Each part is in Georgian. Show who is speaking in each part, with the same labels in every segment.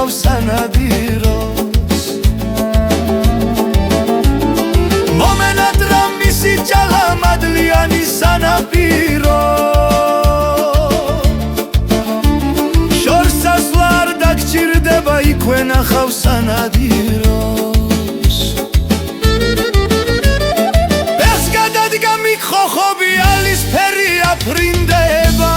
Speaker 1: ნახავს სანადიროს მომენატრა მისი ჭალა მადლიანი სანაპირო შორსასვლა არ დაგჭირდება იქვე ნახავს სანადიროს ეს გადადგა მიქხოხობი ალისფერი აფრინდება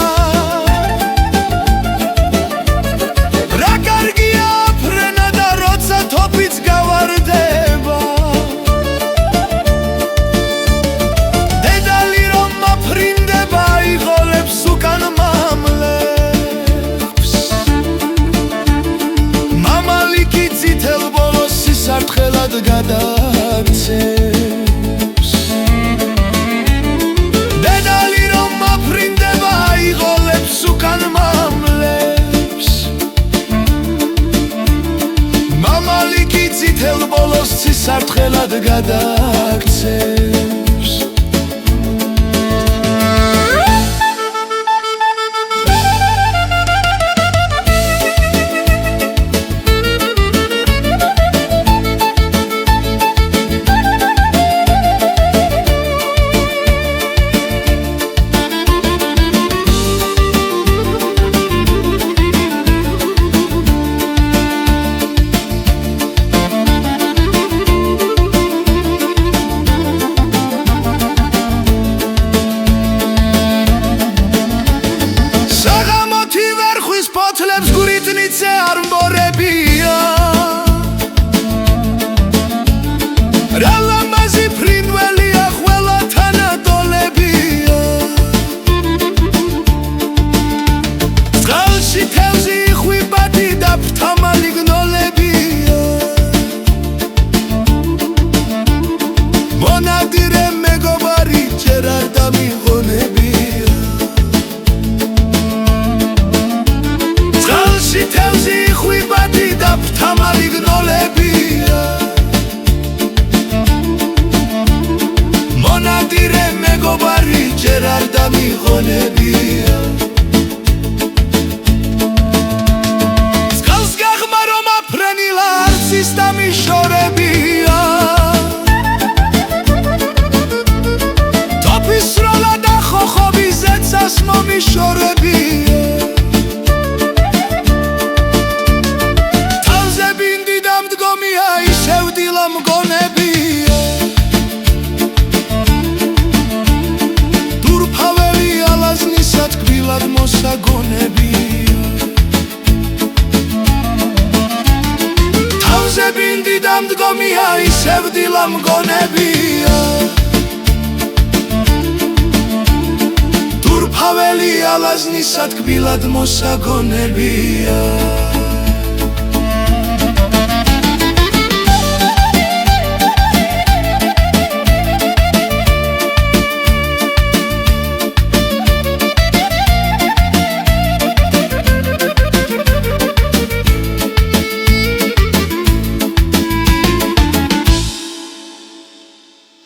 Speaker 1: სარტყელად გადაცემს დედალი რომ მაფრინდება აიღოლებს უკან მამლებს მამალი კი წითელ ბოლოს სარტყელად გადაცემს ფოთლებს გურით ნიცე არ მორებია რა ლამაზი ფრინველია ყველა თანატოლებია წყალში თევზი იხვიბადი და ფრთამალი გნოლებია მონადირე მეგობარი ჯერ არ დამიღონებია თევზი იხვიბადი და ფრთამალი გნოლებია მონადირე მეგობარი ჯერ არ დამიღონებია წყალს გაღმა რომ აფრენილა არც ის დამიშორებია თოფის სროლა და ხოხობი ზეცას მომიშორებია მგონებია დურფაველი ალაზნისა თკბილად მოსაგონებია თავზე ბინდი და მდგომია ისევ დილა მგონებია დურფაველი ალაზნისა თკბილად მოსაგონებია